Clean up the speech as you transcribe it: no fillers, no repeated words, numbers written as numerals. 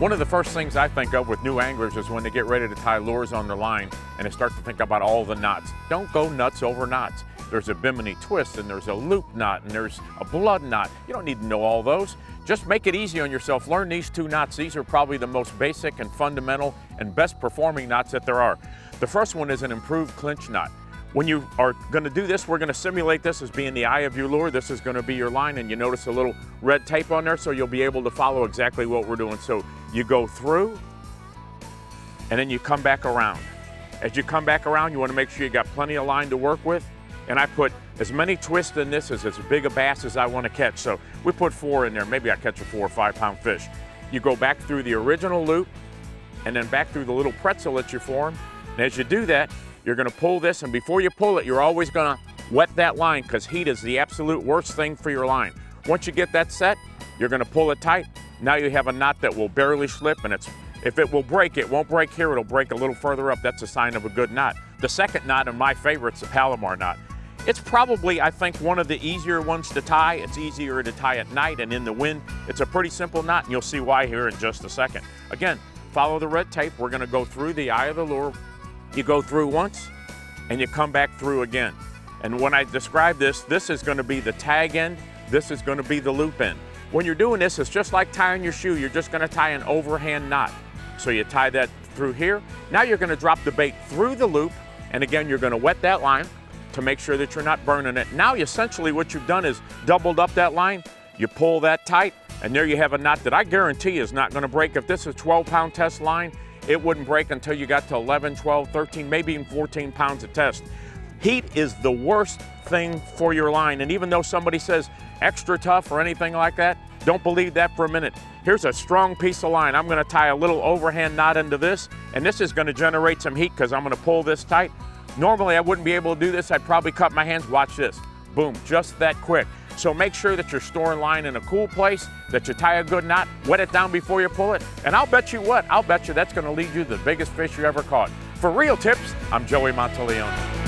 One of the first things I think of with new anglers is when they get ready to tie lures on their line and they start to think about all the knots. Don't go nuts over knots. There's a bimini twist and there's a loop knot and there's a blood knot. You don't need to know all those. Just make it easy on yourself. Learn these two knots. These are probably the most basic and fundamental and best performing knots that there are. The first one is an improved clinch knot. When you are going to do this, we're going to simulate this as being the eye of your lure. This is going to be your line, and you notice a little red tape on there, so you'll be able to follow exactly what we're doing. So you go through, and then you come back around. As you come back around, you want to make sure you got plenty of line to work with. And I put as many twists in this as big a bass as I want to catch. So we put 4 in there. Maybe I catch a 4 or 5 pound fish. You go back through the original loop, and then back through the little pretzel that you form. And as you do that, you're going to pull this, and before you pull it, you're always going to wet that line because heat is the absolute worst thing for your line. Once you get that set, you're going to pull it tight. Now you have a knot that will barely slip, and if it will break, it won't break here, it'll break a little further up. That's a sign of a good knot. The second knot, and my favorite, is the Palomar knot. It's probably, I think, one of the easier ones to tie. It's easier to tie at night and in the wind. It's a pretty simple knot, and you'll see why here in just a second. Again, follow the red tape. We're going to go through the eye of the lure. You go through once, and you come back through again. And when I describe this, this is going to be the tag end, this is going to be the loop end. When you're doing this, it's just like tying your shoe. You're just going to tie an overhand knot. So you tie that through here. Now you're going to drop the bait through the loop, and again, you're going to wet that line to make sure that you're not burning it. Now, essentially, what you've done is doubled up that line. You pull that tight, and there you have a knot that I guarantee is not going to break. If this is a 12-pound test line, it wouldn't break until you got to 11, 12, 13, maybe even 14 pounds of test. Heat is the worst thing for your line, and even though somebody says extra tough or anything like that, don't believe that for a minute. Here's a strong piece of line. I'm going to tie a little overhand knot into this, and this is going to generate some heat because I'm going to pull this tight. Normally, I wouldn't be able to do this. I'd probably cut my hands. Watch this. Boom, just that quick. So make sure that you're storing line in a cool place, that you tie a good knot, wet it down before you pull it, and I'll bet you what, I'll bet you that's going to lead you to the biggest fish you ever caught. For Real Tips, I'm Joey Monteleone.